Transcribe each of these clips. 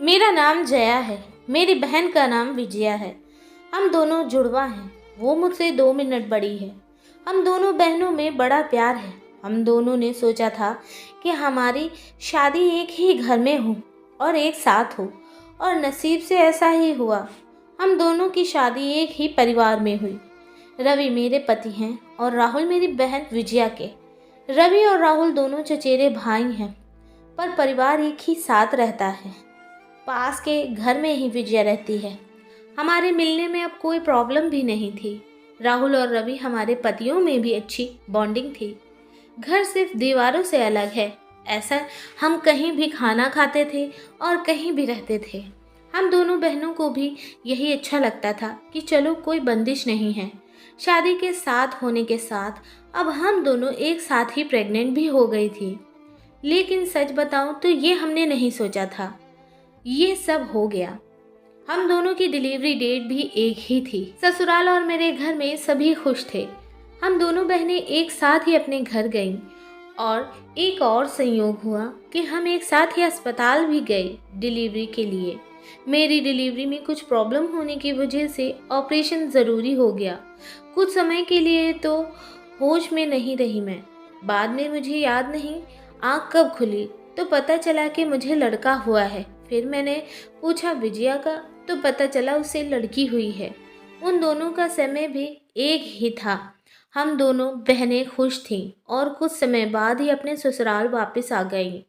मेरा नाम जया है। मेरी बहन का नाम विजया है। हम दोनों जुड़वा हैं। वो मुझसे 2 मिनट बड़ी है। हम दोनों बहनों में बड़ा प्यार है। हम दोनों ने सोचा था कि हमारी शादी एक ही घर में हो और एक साथ हो, और नसीब से ऐसा ही हुआ। हम दोनों की शादी एक ही परिवार में हुई। रवि मेरे पति हैं और राहुल मेरी बहन विजया के। रवि और राहुल दोनों चचेरे भाई हैं, पर परिवार एक ही साथ रहता है। पास के घर में ही विजया रहती है। हमारे मिलने में अब कोई प्रॉब्लम भी नहीं थी। राहुल और रवि हमारे पतियों में भी अच्छी बॉन्डिंग थी। घर सिर्फ दीवारों से अलग है, ऐसा हम कहीं भी खाना खाते थे और कहीं भी रहते थे। हम दोनों बहनों को भी यही अच्छा लगता था कि चलो कोई बंदिश नहीं है। शादी के साथ होने के साथ अब हम दोनों एक साथ ही प्रेग्नेंट भी हो गई थी। लेकिन सच बताऊं तो ये हमने नहीं सोचा था। ये सब हो गया। हम दोनों की डिलीवरी डेट भी एक ही थी। ससुराल और मेरे घर में सभी खुश थे। हम दोनों बहनें एक साथ ही अपने घर गईं, और एक और संयोग हुआ कि हम एक साथ ही अस्पताल भी गए डिलीवरी के लिए। मेरी डिलीवरी में कुछ प्रॉब्लम होने की वजह से ऑपरेशन ज़रूरी हो गया। कुछ समय के लिए तो होश में नहीं रही मैं। बाद में मुझे याद नहीं आँख कब खुली तो पता चला कि मुझे लड़का हुआ है। फिर मैंने पूछा विजया का, तो पता चला उसे लड़की हुई है। उन दोनों का समय भी एक ही था। हम दोनों बहनें खुश थीं और कुछ समय बाद ही अपने ससुराल वापस आ गईं।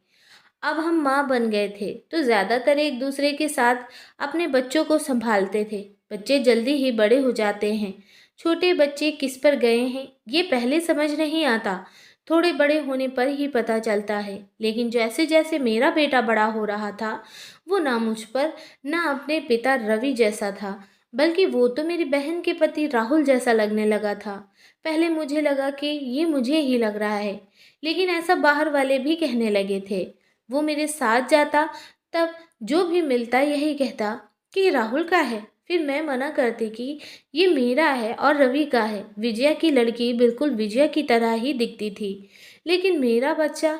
अब हम माँ बन गए थे तो ज़्यादातर एक दूसरे के साथ अपने बच्चों को संभालते थे। बच्चे जल्दी ही बड़े हो जाते हैं। छोटे बच्चे किस पर गए हैं ये पहले समझ नहीं आता, थोड़े बड़े होने पर ही पता चलता है। लेकिन जैसे जैसे मेरा बेटा बड़ा हो रहा था, वो ना मुझ पर ना अपने पिता रवि जैसा था, बल्कि वो तो मेरी बहन के पति राहुल जैसा लगने लगा था। पहले मुझे लगा कि ये मुझे ही लग रहा है, लेकिन ऐसा बाहर वाले भी कहने लगे थे। वो मेरे साथ जाता तब जो भी मिलता यही कहता कि राहुल का है। फिर मैं मना करती कि ये मेरा है और रवि का है। विजया की लड़की बिल्कुल विजया की तरह ही दिखती थी, लेकिन मेरा बच्चा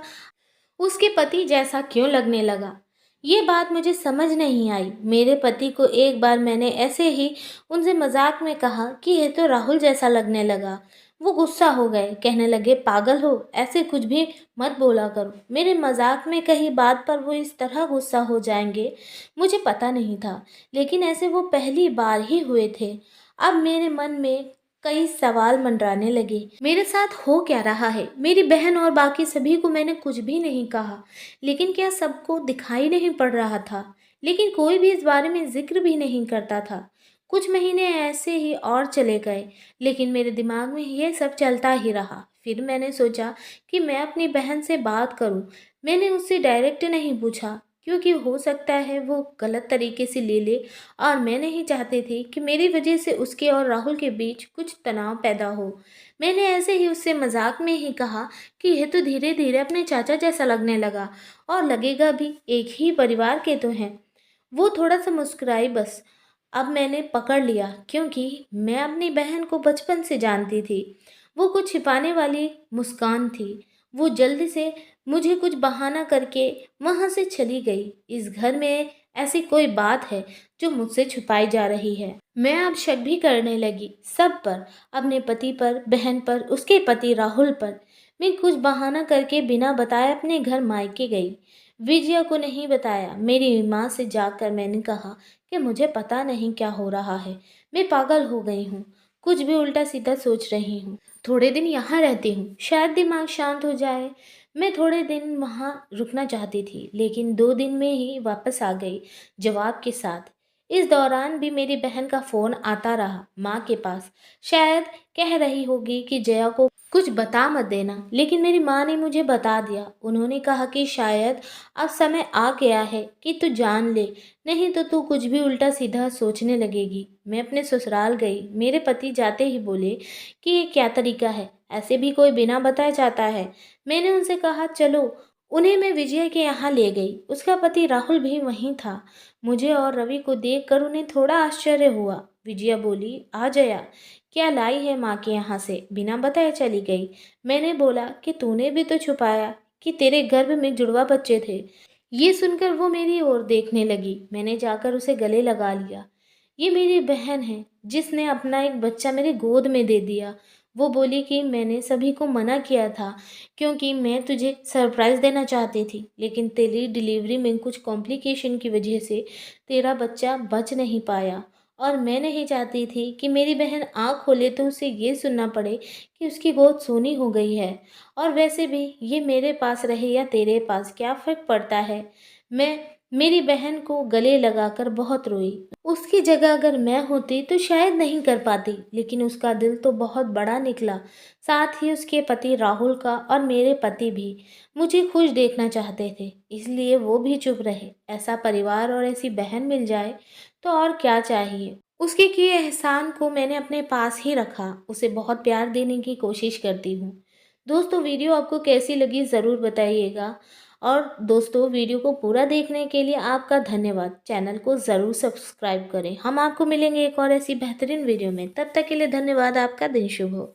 उसके पति जैसा क्यों लगने लगा, ये बात मुझे समझ नहीं आई। मेरे पति को एक बार मैंने ऐसे ही उनसे मजाक में कहा कि यह तो राहुल जैसा लगने लगा। वो गुस्सा हो गए, कहने लगे पागल हो, ऐसे कुछ भी मत बोला करो। मेरे मजाक में कही बात पर वो इस तरह गुस्सा हो जाएंगे मुझे पता नहीं था, लेकिन ऐसे वो पहली बार ही हुए थे। अब मेरे मन में कई सवाल मंडराने लगे। मेरे साथ हो क्या रहा है? मेरी बहन और बाकी सभी को मैंने कुछ भी नहीं कहा, लेकिन क्या सबको दिखाई नहीं पड़ रहा था? लेकिन कोई भी इस बारे में जिक्र भी नहीं करता था। कुछ महीने ऐसे ही और चले गए, लेकिन मेरे दिमाग में ये सब चलता ही रहा। फिर मैंने सोचा कि मैं अपनी बहन से बात करूं। मैंने उससे डायरेक्ट नहीं पूछा, क्योंकि हो सकता है वो गलत तरीके से ले ले, और मैं नहीं चाहती थी कि मेरी वजह से उसके और राहुल के बीच कुछ तनाव पैदा हो। मैंने ऐसे ही उससे मजाक में ही कहा कि यह तो धीरे धीरे अपने चाचा जैसा लगने लगा, और लगेगा भी, एक ही परिवार के तो हैं। वो थोड़ा सा मुस्कुराई बस। अब मैंने पकड़ लिया, क्योंकि मैं अपनी बहन को बचपन से जानती थी। वो कुछ छिपाने वाली मुस्कान थी। वो जल्दी से मुझे कुछ बहाना करके वहाँ से चली गई। इस घर में ऐसी कोई बात है जो मुझसे छुपाई जा रही है। मैं अब शक भी करने लगी सब पर, अपने पति पर, बहन पर, उसके पति राहुल पर। मैं कुछ बहाना करके बिना बताए अपने घर मायके गई। विजया को नहीं बताया। मेरी माँ से जाकर मैंने कहा कि मुझे पता नहीं क्या हो रहा है, मैं पागल हो गई हूँ, कुछ भी उल्टा सीधा सोच रही हूँ। थोड़े दिन यहाँ रहती हूँ, शायद दिमाग शांत हो जाए। मैं थोड़े दिन वहाँ रुकना चाहती थी, लेकिन 2 दिन में ही वापस आ गई जवाब के साथ। इस दौरान भी मेरी बहन का फ़ोन आता रहा माँ के पास। शायद कह रही होगी कि जया को कुछ बता मत देना, लेकिन मेरी माँ ने मुझे बता दिया। उन्होंने कहा कि शायद अब समय आ गया है कि तू जान ले, नहीं तो तू कुछ भी उल्टा सीधा सोचने लगेगी। मैं अपने ससुराल गई। मेरे पति जाते ही बोले कि ये क्या तरीका है, ऐसे भी कोई बिना बताए जाता है। मैंने उनसे कहा चलो। उन्हें मैं विजय के यहाँ ले गई। उसका पति राहुल भी वहीं था। मुझे और रवि को देखकर उन्हें थोड़ा आश्चर्य हुआ। विजया बोली, आ जया, क्या लाई है माँ के यहाँ से, बिना बताए चली गई। मैंने बोला कि तूने भी तो छुपाया कि तेरे गर्भ में जुड़वा बच्चे थे। ये सुनकर वो मेरी ओर देखने लगी। मैंने जाकर उसे गले लगा लिया। ये मेरी बहन है जिसने अपना एक बच्चा मेरे गोद में दे दिया। वो बोली कि मैंने सभी को मना किया था क्योंकि मैं तुझे सरप्राइज़ देना चाहती थी, लेकिन तेरी डिलीवरी में कुछ कॉम्प्लिकेशन की वजह से तेरा बच्चा बच नहीं पाया। और मैं नहीं चाहती थी कि मेरी बहन आँख खोले तो उसे ये सुनना पड़े कि उसकी गोद सूनी हो गई है। और वैसे भी ये मेरे पास रहे या तेरे पास क्या फ़र्क पड़ता है। मैं मेरी बहन को गले लगाकर बहुत रोई। उसकी जगह अगर मैं होती तो शायद नहीं कर पाती, लेकिन उसका दिल तो बहुत बड़ा निकला। साथ ही उसके पति राहुल का और मेरे पति भी मुझे खुश देखना चाहते थे, इसलिए वो भी चुप रहे। ऐसा परिवार और ऐसी बहन मिल जाए तो और क्या चाहिए। उसके किए एहसान को मैंने अपने पास ही रखा। उसे बहुत प्यार देने की कोशिश करती हूँ। दोस्तों, वीडियो आपको कैसी लगी ज़रूर बताइएगा। और दोस्तों, वीडियो को पूरा देखने के लिए आपका धन्यवाद। चैनल को ज़रूर सब्सक्राइब करें। हम आपको मिलेंगे एक और ऐसी बेहतरीन वीडियो में। तब तक के लिए धन्यवाद। आपका दिन शुभ हो।